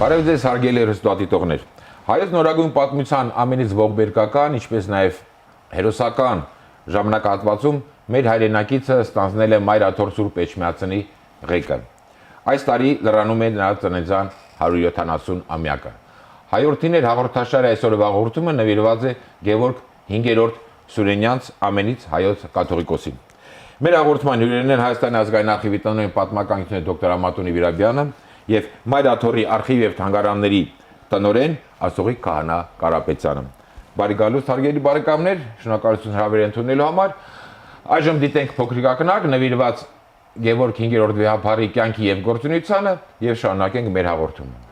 Բարև ձեզ հարգելի հեռուստադիտողներ։ Հայոց նորագույն պատմության ամենից ողբերգական, ինչպես նաև հերոսական ժամանակահատվածում մեր հայրենակիցը ստանձնել է Մայր Աթոռ Սուրբ Էջմիածնի ղեկը։ Այս տարի լրանում է նրա ծննդյան 170-ամյակը։ Հայորդիներ հաղորդաշարի այսօրվա հաղորդումը նվիրված է Գևորգ 5-րդ Սուրենյանց ամենից հայոց կաթողիկոսին։ Մեր հաղորդման հյուրերն են Հայաստանի ազգային արխիվի տնօրեն պատմական ինժեներ դոկտոր Ամատունի Վիրաբյանը եւ Մայր Աթոռի արխիվ եւ թանգարանների տնօրեն Ասողիկ Քահանա Կարապետյանը։ Բարի գալուստ հարգելի բարեկամներ, շնորհակալություն հրավեր ընդունելու համար։ Այժմ դիտենք փոքրիկ ակնարկ նվիրված Գևորգ 5-րդ վեհափառի կյանքի եւ գործունեությանը եւ շարունակենք մեր հաղորդումը։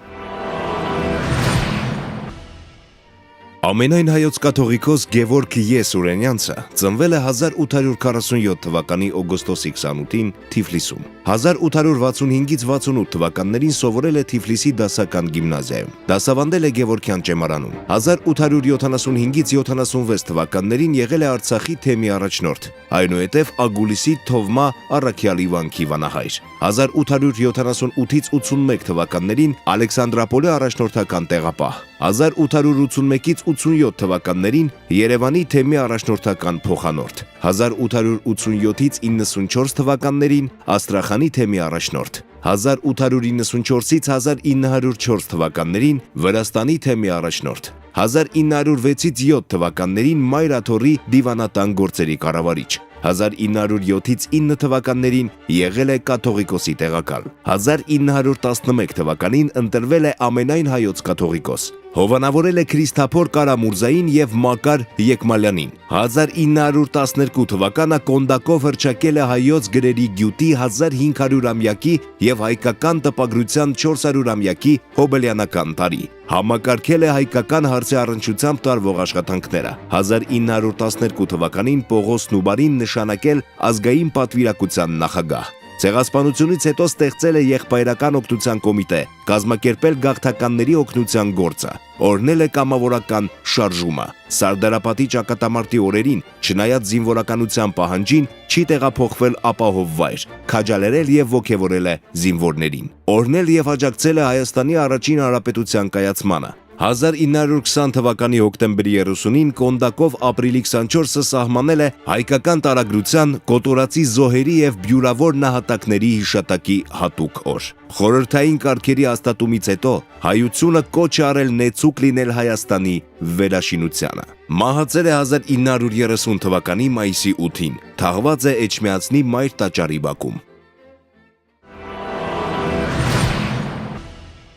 Ամենայն հայոց կաթողիկոս Գևորգ Ե. Սուրենյանցը ծնվել է 1847 թվականի օգոստոսի 28-ին Թիֆլիսում։ 1865-ից 68 թվականներին սովորել է Թիֆլիսի դասական գիմնազիայում։ Դասավանդել է Գևորգյան ճեմարանում։ 1875-ից 76 թվականներին եղել է Արցախի թեմի առաջնորդ, այնուհետև Ագուլիսի Թովմա առաքյալի վանքի վանահայր։ 1878-ից 81 թվականներին Ալեքսանդրապոլի առաջնորդական տեղապահ։ 1881-ից 87 թվականներին Երևանի թեմի առաջնորդական փոխանորդ, 1887-ից 94 թվականներին Աստրախանի թեմի առաջնորդ, 1894-ից 1904 թվականներին Վրաստանի թեմի առաջնորդ, 1906-ից 7 թվականներին Մայր Աթոռի դիվանատան գործերի կառավարիչ, 1907-ից 9 թվականներին եղել է կաթողիկոսի տեղակալ, 1911 թվականին ընտրվել է ամենայն հայոց կաթողիկոս, հովանավորել է Քրիստափոր Կարամուրզային եւ Մակար Եկմալյանին, 1912 թվականը կոնդակով հռչակել է հայոց գրերի գյուտի 1500-ամյակի եւ հայկական տպագրության 400-ամյակի հոբելյանական տարի, համակարգել է հայկական հարցի առնչությամբ տարվող աշխատանքները, 1912 թվականին Պողոս Նուբարին նշանակել ազգային պատվիրակության նախագահ։ Ցեղասպանությունից հետո ստեղծել է եղբայրական օգնության կոմիտե, կազմակերպել գաղթականների օգնության գործը, օրհնել է կամավորական շարժումը։ Սարդարապատի ճակատամարտի օրերին, չնայած զինվորականության պահանջին, չի տեղափոխվել ապահով վայր, քաջալերել եւ ոգևորել է զինվորներին։ Օրհնել եւ աջակցել է Հայաստանի առաջին հանրապետության կայացմանը։ 1920 թվականի հոկտեմբերի 30-ին կոնդակով ապրիլի 24-ը սահմանել է հայկական տարագրության, կոտորածի զոհերի եւ բյուրավոր նահատակների հիշատակի հատուկ օր։ Խորհրդային կարգերի հաստատումից հետո հայությունը կոչ է արել նեցուկ լինել Հայաստանի վերաշինությանը։ Մահացել է 1930 թվականի մայիսի 8-ին, թաղված է Էջմիածնի Մայր տաճարի բակում։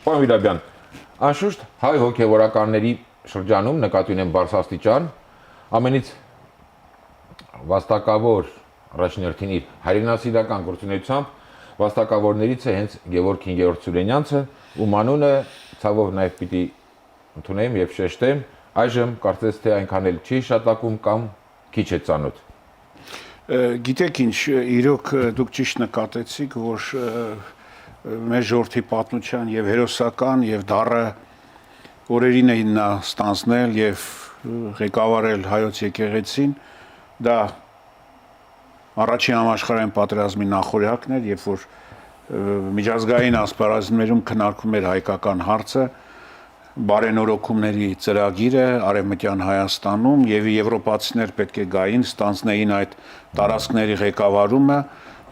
Պարոն Վիրաբյան, անշուշտ հայ հոգևորականների շրջանում նկատի ունեն բարձրաստիճան, ամենից վաստակավոր առաջնորդին իր հայրենասիրական գործունեությամբ վաստակավորներից է հենց Գևորգ 5-րդ Սուրենյանցը, ում անունը ցավով նաև պիտի ընդունեմ եւ շեշտեմ, այժմ կարծես թե այնքան էլ չի շատակում կամ քիչ է ծանոթ։ Գիտեք ինչ, իրոք դուք ճիշտ նկատեցիք, որ մեր ժողովրդի պատմության եւ հերոսական եւ դառը օրերին էին նա ստանձնել եւ ղեկավարել հայոց եկեղեցին, դա առաջին համաշխարհային պատերազմի նախօրյակն էր, երբ որ միջազգային ասպարեզներում քննարկվում էր հայկական հարցը, բարենորոգումների ծրագիրը Արևմտյան Հայաստանում եւ եվրոպացիներ պետք է գային, ստանձնեին այդ տարածքների ղեկավարումը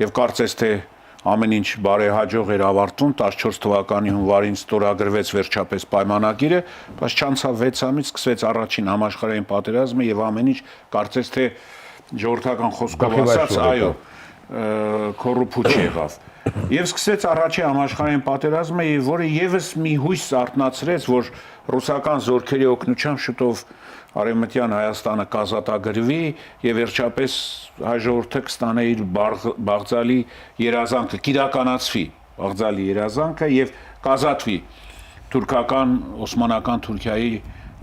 եւ կարծես թե ամեն ինչ բարեհաջող էր ավարտվում, 14 թվականի հունվարին ստորագրվեց վերջապես պայմանագիրը, բայց չանցավ 6 ամիս սկսվեց առաջին համաշխարհային պատերազմը եւ ամեն ինչ կարծես թե ժողովրդական խոսքով ասած, այո, կոռուպցիա եղավ։ Եվ սկսեց առաջին համաշխարհային պատերազմը, որը եւս մի հույս արտնացրեց, որ ռուսական զորքերի օգնությամբ շուտով Արևմտյան Հայաստանը կազատագրվի եւ վերջապես հայ ժողովուրդը կստանա իր բաղձալի երազանքը, կիրականացվի բաղձալի երազանքը եւ կազատվի թուրքական օսմանական Թուրքիայի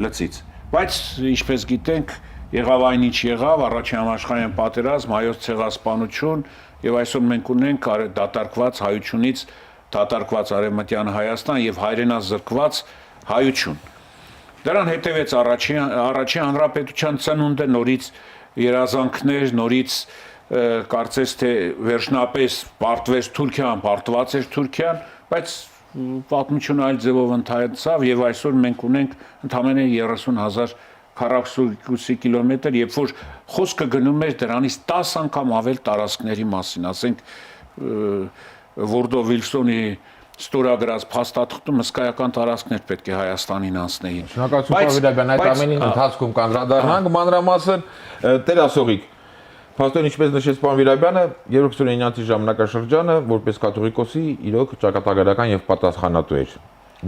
լծից։ Բայց ինչպես գիտենք, եղավ այն ինչ եղավ, առաջին համաշխարհային պատերազմ, հայոց ցեղասպանություն եւ այսօր մենք ունենք դատարկված հայությունից դատարկված Արևմտյան Հայաստան եւ հայրենազրկված հայություն։ Դրան հետևեց առաջին հանրապետության ծնունդը, նորից երազանքներ, նորից կարծես թե վերջնապես պարտվեց Թուրքիան, պարտված էր Թուրքիան, բայց պատմությունը այլ ձևով ընթացավ եւ այսօր մենք ունենք ընդամենը 30,000 քառակուսի կիլոմետր, երբ որ խոսքը գնում էր դրանից 10 անգամ ավել տարածքների մասին, ասենք Վորդո Վիլսոնի ստորագրած փաստաթղթում հսկայական տարածքներ պետք է Հայաստանին անցնեին։ Շնորհակալություն Պարվիրաբյան, այդ ամենին ընթացքում կանդրադառնանք մանրամասն տերասողիկ։ Փաստորեն ինչպես նշեց պարոն Վիրաբյանը, Գևորգ Սուրենյանցի ժամանակաշրջանը որպես կաթողիկոսի իրոք ճակատագրական եւ պատասխանատու էր։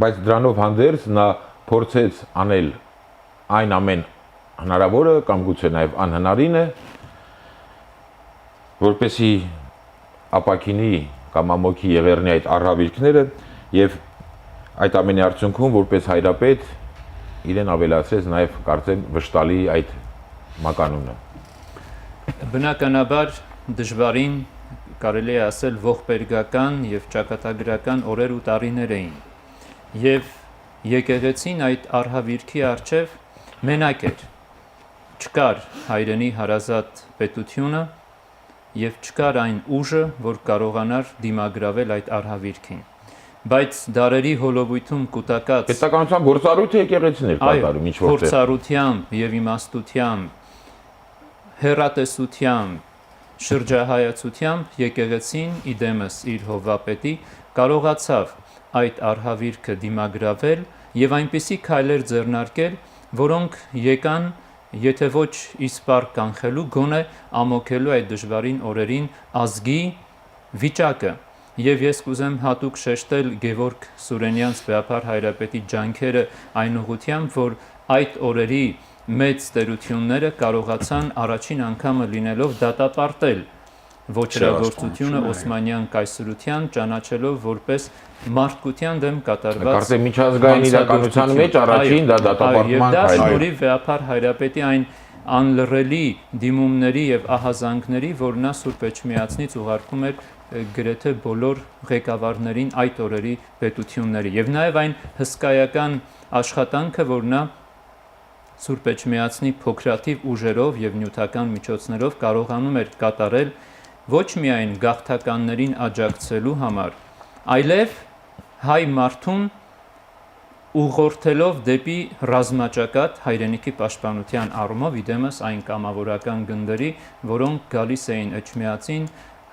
Բայց դրանով հանդերձ նա փորձեց անել այն ամեն հնարավորը կամ գուցե նաեւ անհնարինը, որպեսի ապակինի կամ ամոքի Եղեռնի այդ առհավիրքները եւ այդ ամենի արդյունքում որպես հայրապետ իրեն ավելացրեց նաեւ կարծեմ վշտալի այդ մականունը։ Բնականաբար դժվարին կարելի է ասել ողբերգական եւ ճակատագրական օրեր ու տարիներ էին եւ եկեղեցին այդ արհավիրքի առջև մենակ էր, չկար հայրենի հարազատ պետությունը եւ չկար այն ուժը, որ կարողանար դիմագրավել այդ արհավիրքին, բայց դարերի հոլովույթում կուտակած պետականության գործառույթը եկեղեցին էր կատարում ինչ որտեղ փորձառությամբ եւ իմաստությամբ հերատեսությամբ, շրջահայացությամբ եկեղեցին իդեմս իր հովվապետի կարողացավ այդ արհավիրքը դիմագրավել եւ այնպիսի քայլեր ձեռնարկել, որոնք եկան, եթե ոչ իսպառ կանխելու, գոնե ամոքելու այդ դժվարին օրերին ազգի վիճակը։ Եվ ես կուզեմ հատուկ շեշտել Գևորգ Սուրենյանց վեհապար հայրապետի ջանքերը այն ուղղությամբ, որ այդ օրերի մեծ տերությունները կարողացան առաջին անգամը լինելով դատապարտել ոչրագործությունը Օսմանյան կայսրության, ճանաչելով որպես մարդկության դեմ կատարված Կարծեմ միջազգային իրականության մեջ առաջին դա դատապարտման քայլը։ Եվ դա քայլը։ շնորհիվ վեհապար հայրապետի այն անլռելի դիմումների եւ ահազանգների, որ նա Սուրբ Էջմիածնից ուղարկում էր գրեթե բոլոր ղեկավարներին այդ օրերի պետությունների եւ նաեւ այն հսկայական աշխատանքը, որ նա Սուրբ Էջմիածնի փոքրաթիվ ուժերով եւ նյութական միջոցներով կարողանում էր կատարել ոչ միայն գաղթականներին աջակցելու համար, այլև հայ մարդուն ուղղորդելով դեպի ռազմաճակատ հայրենիքի պաշտպանության առումով իդեմս այն կամավորական գնդերի, որոնք գալիս էին Էջմիածին,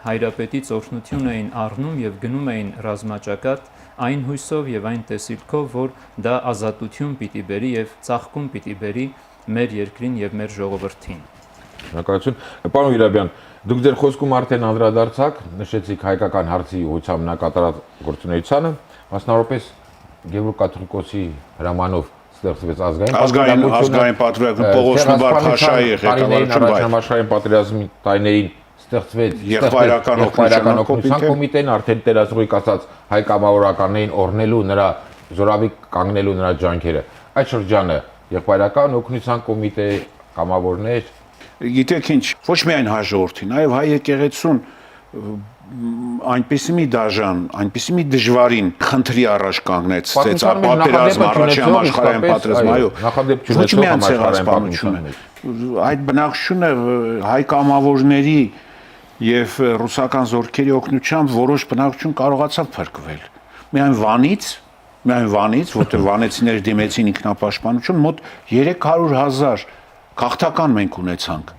հայրապետից օրհնություն էին առնում եւ գնում էին ռազմաճակատ այն հույսով եւ այն տեսիլքով, որ դա ազատություն պիտի բերի եւ ծաղկում պիտի բերի մեր երկրին եւ մեր ժողովրդին։ Շնորհակալություն։ Պարոն Վիրաբյան, դուք ձեր խոսքում արդեն անդրադարձաք, նշեցիք հայկական հարցի ուղղությամբ նա կատարած գործունեությանը, մասնավորապես Գևորգ կաթողիկոսի հրամանով ստեղծվեց ազգային պատվիրակություն Պողոս Նուբար-Փաշայի ղեկավարությամբ համաշխարհային պատերազմի տարիներին ստեղծվեց եղբայրական օգնության կոմիտեն, արդեն տերազողիկ ասած հայ կամավորականներին օրնելու նրա զորավի կանգնելու նրա ջանքերը։ Այդ շրջանը եղբայրական օգնության կոմիտե կամավորներ, գիտեք ինչ, ոչ միայն հայ ժողովրդի, նաև հայ եկեղեցուն այնպիսի մի դաժան, այնպիսի մի դժվարին խնդրի առաջ կանգնեց, պատերազմ, առաջին համաշխարհային պատերազմ, այո, ոչ միայն ցեղասպանությունը, այդ բնակչությունը հայ կամավորների եւ ռուսական զորքերի օգնությամբ որոշ բնակչություն կարողացավ փրկվել։ Միայն Վանից, որտեղ վանեցիները դիմեցին ինքնապաշտպանություն, մոտ 300,000 քաղաքական մենք ունեցանք։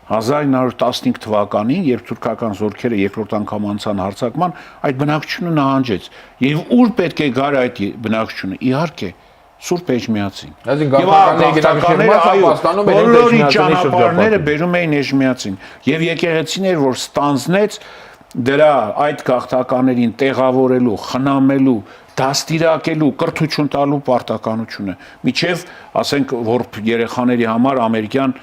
1915 թվականին, երբ թուրքական զորքերը երկրորդ անգամ անցան հարձակման, այդ բնակչությունը նահանջեց։ Եվ ուր պետք է գար այդ բնակչությունը։ Իհարկե, Սուրբ Էջմիածին։ Այսինքն գաղթականները բոլորի ճանապարհները բերում էին Էջմիածին։ Եվ եկեղեցին էր, որ ստանձնեց դրա այդ գաղթականներին տեղավորելու, խնամելու, դաստիարակելու, կրթություն տալու պարտականությունը։ Միջև, ասենք, որ երեխաների համար ամերիկյան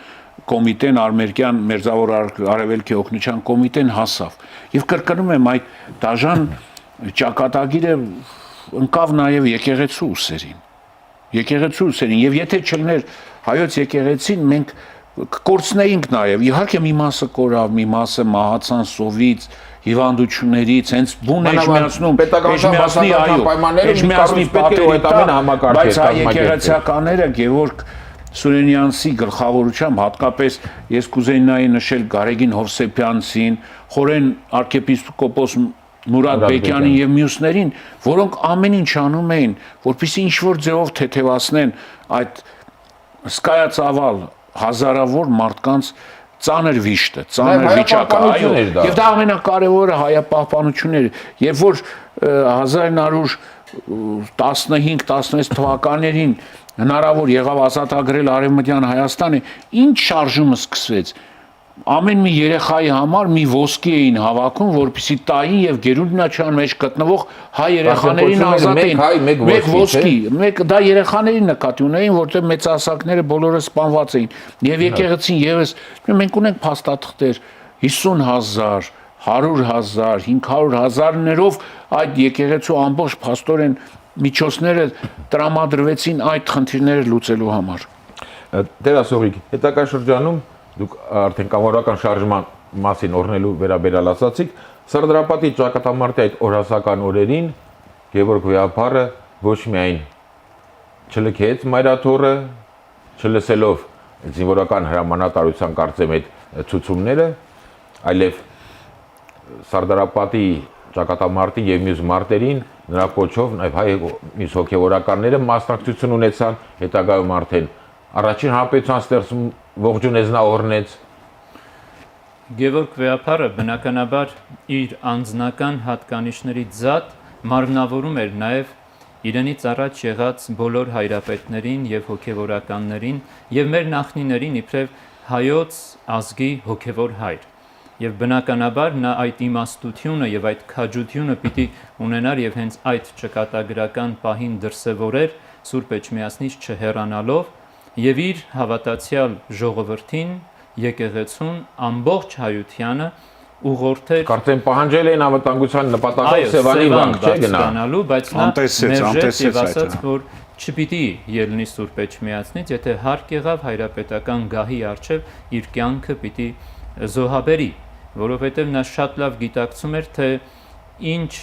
կոմիտեն, արմերիկյան մերձավոր արևելքի օգնության կոմիտեն հասավ։ Եվ կրկնում եմ, այդ դաժան ճակատագիրը ընկավ նաև եկեղեցու ուսերին։ Եվ եթե չլներ հայոց եկեղեցին, մենք կկորցնեինք նաև, իհարկե մի մասը կորավ, մի մասը մահացան սովից, հիվանդություններից, հենց բուն Էջմիածնում, Էջմիածնի, այո, Էջմիածնի պատերի, բայց հայ եկեղեցականները Գևորգ Սուրենյանցի գլխավորությամբ, հատկապես ես կուզեի նշել Գարեգին Հովսեփյանցին, խորեն arczepiskopos Մուրադ Բեկյանին եւ մյուսներին, որոնք ամեն ինչ անում էին, որպեսզի ինչ որ ձևով թեթևացնեն այդ սկայածավալ հազարավոր մարդկանց ծանր վիշտը, ծանր վիճակը, այո, եւ դա ամենակարևորը հայապահպանությունն էր, եւ որ 1915-16 թվականներին հնարավոր եղավ ազատագրել Արևմտյան Հայաստանը, ինչ շարժումը սկսվեց։ Ամեն մի երեխայի համար մի ոսկի էին հավաքում, որպեսզի տային եւ Գերունդնաչյան մեջ գտնվող հայ երեխաներին ազատեն։ Մեկ ոսկի, դա երեխաների նկատի ունեին, որտեղ մեծահասակները բոլորը սպանված էին։ Եվ եկեղեցին եւս մենք ունենք փաստաթղթեր 50,000, 100,000, 500,000-ներով այդ եկեղեցու ամբողջ փաստորեն միջոցները տրամադրվեցին այդ խնդիրները լուծելու համար։ Տեր ասողիկ, հետագա շրջանում դուք արդեն կամավորական շարժման մասին օրնելու վերաբերյալ ասացիք, Սարդարապետի ճակատամարտի այդ օրասական օրերին Գևորգ Վեհափարը ոչ միայն չլքեց մայրաթոռը, չլսելով զինվորական հրամանատարության կարծեմ այդ ցուցումները, այլև Սարդարապետի ճակատամարտի եւ մյուս մարտերին նրա կոչով նաեւ հայ մյուս հոգեվորականները մասնակցություն ունեցան հետագայում արդեն առաջին հանրապետության ստեղծում ողջունեց նա օրնեց Գևորգ Վեհափարը բնականաբար իր անձնական հատկանիշների զատ մարմնավորում էր նաև իրենից առաջ եղած բոլոր հայրապետներին եւ հոգեվորականներին եւ մեր նախնիներին իբրև հայոց ազգի հոգեվոր հայր եւ բնականաբար նա այդ իմաստությունը եւ այդ քաջությունը պիտի ունենար եւ հենց այդ ճակատագրական պահին դրսեւորեր Սուրբ Էջմիածնից չհեռանալով եւ իր հավատացյալ ժողովրդին եկեղեցուն ամբողջ հայությանը ուղղորդել Կարծեմ պահանջել են անվտանգության նպատակով Սևանի վանք չէ գնալու, բայց նա մերժեց եւ ասաց, որ չպիտի ելնի Սուրբ Էջմիածնից, եթե հարկ եղավ հայրապետական գահի առջև իր կյանքը պիտի զոհաբերի, որովհետեւ նա շատ լավ գիտակցում էր, թե ինչ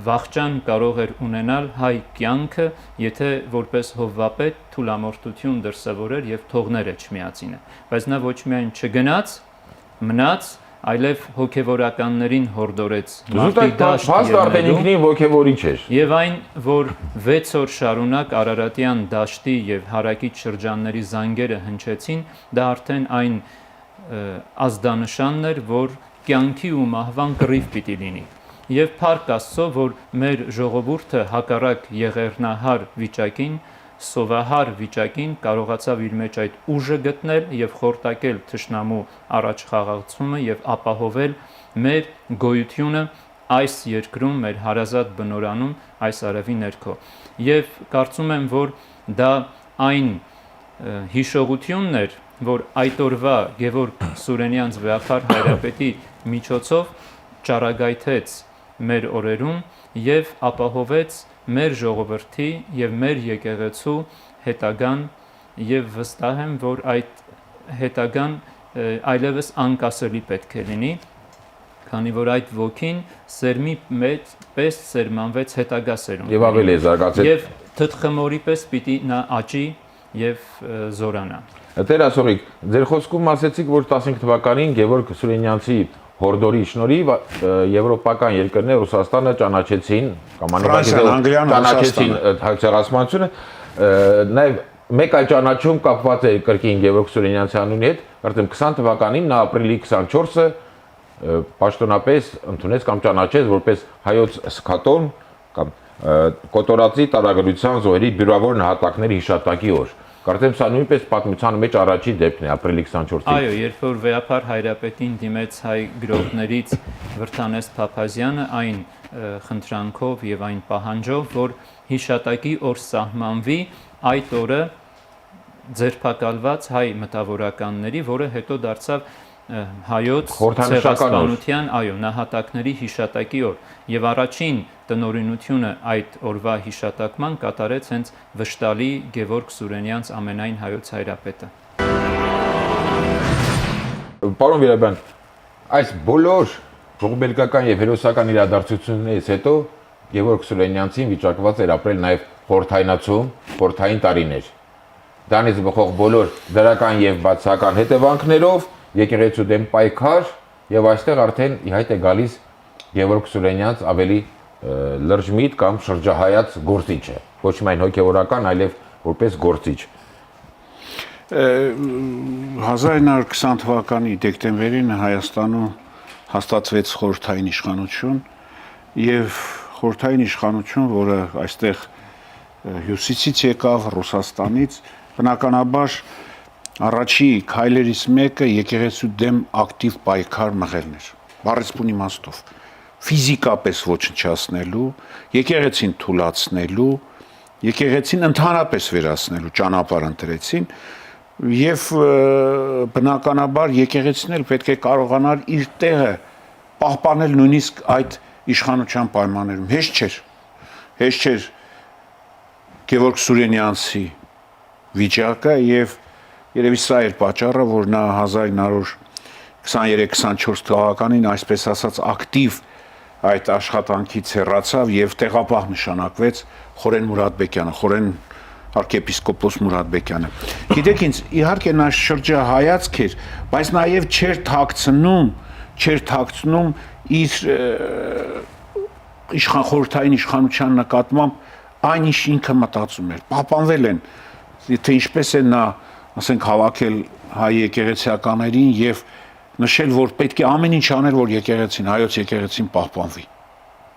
վախճան կարող էր ունենալ հայ կյանքը, եթե որպես հովվապետ թուլամորթություն դրսևորեր եւ թողներ Էջմիածինը, բայց նա ոչ միայն չգնաց, մնաց, այլև հոգեվորականներին հորդորեց մարտի դաշտ արդեն ինքնին հոգեվորիչ էր։ Եվ այն, որ 6 օր շարունակ Արարատյան դաշտի եւ հարակից շրջանների զանգերը հնչեցին, դա արդեն այն ազդանշանն էր, որ կյանքի ու մահվան կռիվ պիտի լինի։ Եվ փառք Աստծո, որ մեր ժողովուրդը հակառակ եղեռնահար վիճակին, սովահար վիճակին կարողացավ իր մեջ այդ ուժը գտնել եւ խորտակել թշնամու առաջխաղացումը եւ ապահովել մեր գոյությունը այս երկրում, մեր հարազատ բնորանում, այս արևի ներքո։ Եվ կարծում եմ, որ դա այն հիշողությունն էր, որ այդ օրվա Գևորգ Սուրենյանց Վեհափար հայրապետի միջոցով ճառագայթեց մեր օրերում եւ ապահովեց մեր ժողովրդի եւ մեր եկեղեցու հետագան եւ վստահ եմ, որ այդ հետագան այլևս անկասելի պետք է լինի, քանի որ այդ ոգին սերմի մեջ պես սերմանվեց հետագա սերունդին։ Եվ ավելի զարգացել։ Եվ թթխմորի պես պիտի նա աճի եւ զորանա։ Տեր ասողիկ, ձեր խոսքում ասեցիք, որ 15 թվականին Գևորգ Սուրենյանցի հորդորի շնորհիվ եվրոպական երկրներ Ռուսաստանը ճանաչեցին կամ ճանաչեցին ցեղասպանությունը, նաև մեկ այլ ճանաչում կապված է կրկին Գևորգ Սուրենյանցի անունի հետ, արդեն 20 թվականին նա ապրիլի 24-ը պաշտոնապես ընդունեց կամ ճանաչեց որպես հայոց սկատոն կամ կոտորածի տարագրության զոհերի բյուրավոր նահատակների հիշատակի օր։ Կարծեմ սա նույնպես պատմության մեջ առաջին դեպքն է ապրիլի 24-ին։ Այո, երբ որ Վեհափար հայրապետին դիմեց հայ գրողներից Վրթանես Փափազյանը այն խնդրանքով եւ այն պահանջով, որ հիշատակի օր սահմանվի այդ օրը ձերբակալված հայ մտավորականների, որը հետո դարձավ հայոց ցեղասպանության, այո, նահատակների հիշատակի օր եւ առաջին տնօրինությունը այդ օրվա հիշատակման կատարեց հենց վշտալի Գևորգ Սուրենյանց ամենայն հայոց հայրապետը։ Պարոն Վիրաբյան, այս բոլոր ողբերգական եւ հերոսական իրադարձություններից հետո Գևորգ Սուրենյանցին վիճակված էր ապրել նաեւ խորթայնացում, խորթային տարիներ։ Դրանից բխող բոլոր դրական եւ բացական հետևանքներով եկեղեցու դեմ պայքար եւ այստեղ արդեն ի հայտ է գալիս Գևորգ Սուրենյանց ավելի լրջմիտ կամ շրջահայաց գործիչ է, ոչ միայն հոգևորական, այլև որպես գործիչ։ 1920 թվականի դեկտեմբերին Հայաստանում հաստատվեց խորհրդային իշխանություն եւ խորհրդային իշխանություն, որը այստեղ հյուսիսից եկավ, Ռուսաստանից, բնականաբար առաջի քայլերից մեկը եկեղեցու դեմ ակտիվ պայքար մղելն էր։ Բառացիոն իմաստով ֆիզիկապես ոչնչացնելու, եկեղեցին թուլացնելու, եկեղեցին ընդհանրապես վերացնելու ճանապարհ ընտրեցին եւ բնականաբար եկեղեցին էլ պետք է կարողանար իր տեղը պահպանել նույնիսկ այդ իշխանության պայմաններում։ Հեշտ չէր Գևորգ Սուրենյանցի վիճակը եւ երևի սա էր պատճառը, որ նա 1923-24 թվականին այսպես ասած ակտիվ այդ աշխատանքից հեռացավ եւ տեղապահ նշանակվեց Խորեն Մուրադբեկյանը, Խորեն arczepiskopos Մուրադբեկյանը։ Գիտեք ինձ, իհարկե նա շրջահայացք էր, բայց նաեւ չէր թաքցնում իր խորհրդային իշխանության նկատմամբ այն ինչ ինքը մտածում էր։ Պահպանվել են, թե ինչպես է նա, ասենք, հավաքել հայ եկեղեցիականներին եւ նշել, որ պետք է ամեն ինչ անել, որ եկեղեցին, հայոց եկեղեցին պահպանվի։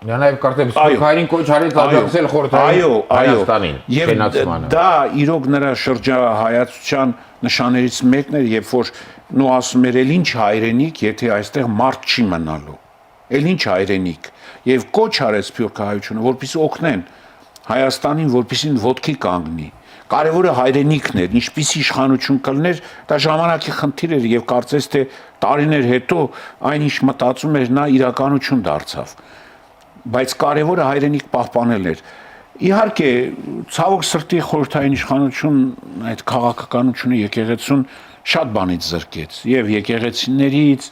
Նա նաև կարծեմ Սփյուռքային կոչ արեց աջակցել խորհրդային Հայաստանին, շենացմանը։ Դա իրոք նրա շրջահայացության նշաններից մեկն էր, երբ որ նո ասում էր, «Էլ ինչ հայրենիք, եթե այստեղ մարդ չի մնալու»։ Էլ ինչ հայրենիք։ Եվ կոչ արեց Սփյուռքահայությունը, որպեսզի օգնեն Հայաստանին, որպեսզի ոտքի կանգնի։ Կարևորը հայրենիքն էր, ինչպիսի իշխանություն կլներ, դա ժամանակի խնդիր էր եւ կարծես թե տարիներ հետո այնինչ մտածում էր նա իրականություն դարձավ։ Բայց կարևորը հայրենիք պահպանել էր։ Իհարկե, ցավոք սրտի խորհրդային իշխանություն այդ քաղաքականությունը եկեղեցուն շատ բանից զրկեց, եւ եկեղեցիներից,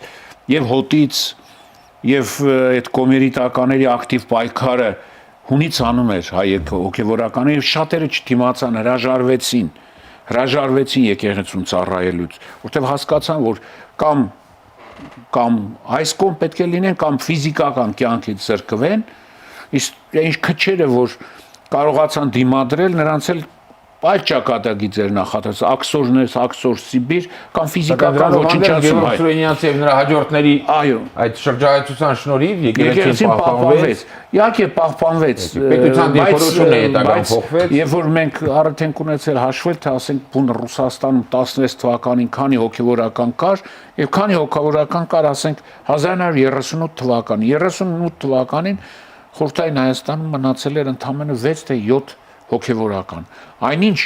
եւ հոտից, եւ այդ կոմերիտականների ակտիվ պայքարը հունից անում էր հայ հոգևորականը եւ շատերը չդիմացան, հրաժարվեցին եկեղեցուն ծառայելուց, որտեղ հասկացան, որ կամ այս կողմ պետք է լինեն, կամ ֆիզիկական կյանքից զրկվեն, իսկ ինչ քչերը, որ կարողացան դիմադրել, նրանց էլ այլ ճակատագիծ էր նախատեսված, Աքսոր Սիբիր կամ ֆիզիկական ոչնչացում։ Գևորգ Սուրենյանցի եւ նրա հաջորդների այդ շրջահայացության շնորհիվ եկեղեցին պահպանվեց։ Իհարկե պահպանվեց, պետության դիրքորոշումն է հետագայում փոխվեց։ Երբ որ մենք արդեն ունեցել հաշվել, թե ասենք բուն Ռուսաստանում 16 թվականին քանի հոգևորական կար եւ քանի հոգևորական կար, ասենք 1938 թվականին, 38 թվականին խորհրդային Հայաստանում մնացել էր ընդամենը 6 թե 7 հոգևորական։ Այնինչ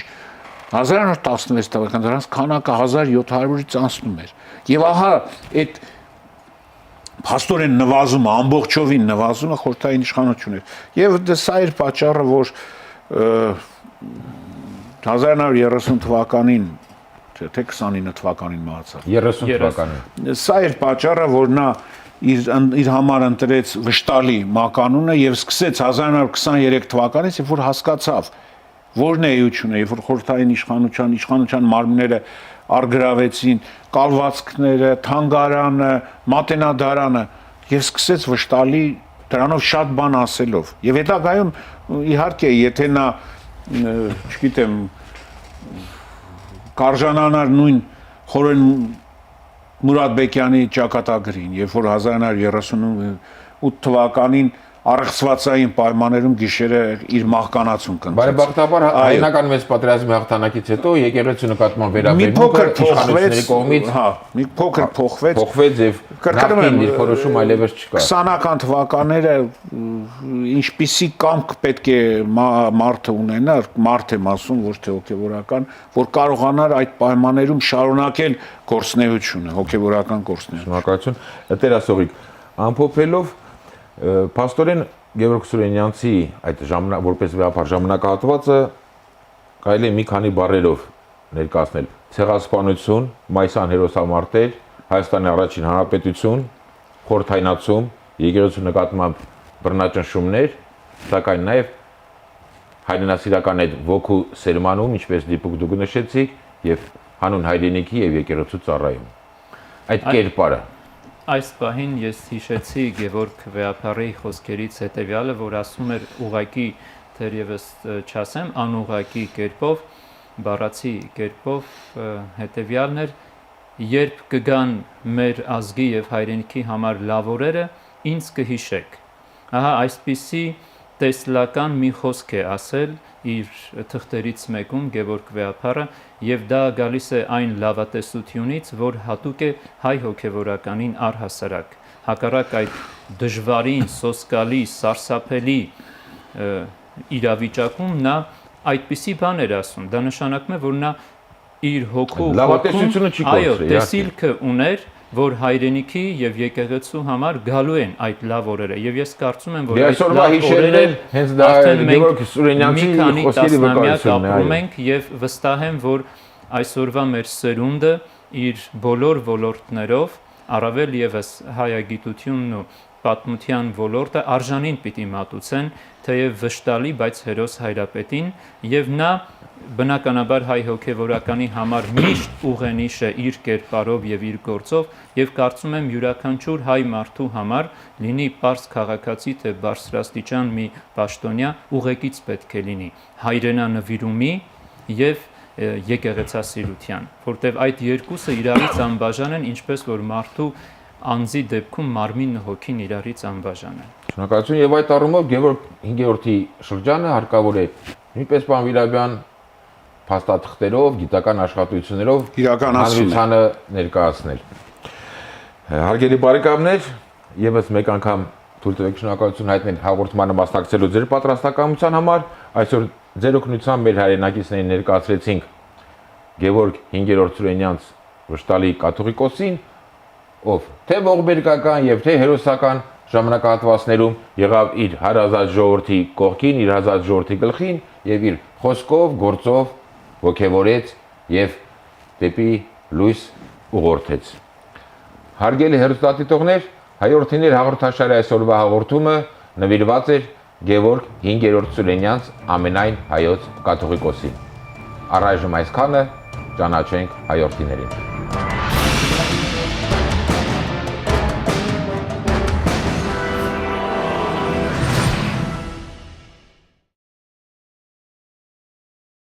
1916 թվականին դրանց քանակը 1700-ից անցնում էր։ Եվ ահա այդ փաստորեն նվազումը, ամբողջովին նվազումը խորհրդային իշխանություն էր։ Եվ սա էր պատճառը, որ 1930 թվականին, թե 29 թվականին մահացավ։ 30 թվականին։ Սա էր պատճառը, որ նա իր համար ընտրեց վշտալի մականունը եւ սկսեց 1923 թվականից, երբ որ հասկացավ, որն է էությունը, երբ որ խորհրդային իշխանության մարմինները արգրավեցին, կալվածքները, թանգարանը, մատենադարանը եւ սկսեց վշտալի դրանով շատ բան ասելով։ Եվ հետագայում իհարկե, եթե նա, չգիտեմ, կարժանանար նույն Խորեն Մուրադբեկյանի ճակատագրին, երբ որ 1938 թվականին առեղծվածային պայմաններում գիշերը իր մահկանացուն կնքեց։ Բարեբախտաբար հայնական մեծ պատերազմի հաղթանակից հետո եկեղեցու նկատմամբ վերաբերմունքը իշխանությունների կողմից մի փոքր փոխվեց եւ նախկին դիրքորոշում այլևս չկա։ 20-ական թվականները ինչպիսի կամք պետք է մարդը ունենար, մարդ եմ ասում, ոչ թե հոգեվորական, որ կարողանար այդ պայմաններում շարունակել գործունեությունը, հոգեվորական գործունեությունը։ Շնորհակալություն։ Տերասողիկ, ամփոփելով Փաստորեն Գևորգ Սուրենյանցի այդ որպես վեհապար ժամանակահատվածը կարելի է մի քանի բառերով ներկայացնել. ցեղասպանություն, մայիսյան հերոսամարտեր, Հայաստանի առաջին հանրապետություն, խորհրդայնացում, եկեղեցու նկատմամբ բռնաճնշումներ, սակայն նաև հայրենասիրական այդ ոգու սերմանում, ինչպես դիպուկ դուք նշեցիք, եւ հանուն հայրենիքի եւ եկեղեցու ծառայում։ Այդ կերպարը այս պահին ես հիշեցի Գևորգ Վեհափարի խոսքերից հետևյալը, որ ասում էր ուղակի թերևս չասեմ, անուղակի կերպով, բառացի կերպով հետևյալն էր, երբ կգան մեր ազգի եւ հայրենիքի համար լավ օրերը, ինձ կհիշեք։ Ահա այսպիսի տեսլական մի խոսք է ասել իր թղթերից մեկում Գևորգ Վեհափարը եւ դա գալիս է այն լավատեսությունից, որ հատուկ է հայ հոգեվորականին առհասարակ։ Հակառակ այդ դժվարին, սոսկալի, սարսափելի իրավիճակում նա այդպիսի բան էր ասում։ Դա նշանակում է, որ նա իր հոգու լավատեսությունը չի կորցրել, տեսիլքը ուներ, որ հայրենիքի եւ եկեղեցու համար գալու են այդ լավ օրերը եւ ես կարծում եմ որ այդ լավ օրերը հենց դա Գևորգ Սուրենյանցի խոսքերի վկայությունն է ապրում ենք եւ վստահ եմ որ այսօրվա մեր սերունդը իր բոլոր ոլորտներով առավել եւս հայագիտությունն ու պատմության ոլորտը արժանին պիտի մատուցեն թեև վշտալի բայց հերոս հայրապետին եւ նա բնականաբար հայ հոգեվորականի համար միշտ ուղենիշ է իր կերպարով եւ իր գործով եւ կարծում եմ յուրաքանչյուր հայ մարդու համար լինի պարզ քաղաքացի թե բարձրաստիճան մի պաշտոնյա ուղեկից պետք է լինի հայրենանվիրումի եւ եկեղեցասիրության որտեւ այդ երկուսը իրարից անբաժան են ինչպես որ մարդու անձի դեպքում մարմինն ու հոգին իրարից անբաժան են։ Շնորհակալություն եւ այդ առումով Գևորգ 5-րդի շրջանը հարկավոր է նույնպես պարոն Վիրաբյան փաստաթղթերով, գիտական աշխատություններով հանրությանը ներկայացնել։ Հարգելի բարեկամներ, եւս մեկ անգամ թույլ տվեք շնորհակալություն հայտնել հաղորդմանը մասնակցելու ձեր պատրաստակամության համար։ Այսօր ձեր օգնությամբ մեր հայրենակիցներին ներկայացրեցինք Գևորգ 5-րդ Սուրենյանց վշտալի կաթողիկոսին, ով թե ողբերգական եւ թե հերոսական ժամանակահատվածներում եղավ իր հարազատ ժողովրդի կողքին, իր հարազատ ժողովրդի գլխին եւ իր խոսքով, գործով ոգևորեց եւ դեպի լույս ուղղորդեց։ Հարգելի հերոստատիտողներ, հայորդիներ հաղորդաշարի այսօրվա հաղորդումը նվիրված էր Գևորգ 5-րդ Սուրենյանց ամենայն հայոց կաթողիկոսին։ Առայժմ այսքանը, ճանաչենք հայորդիներին։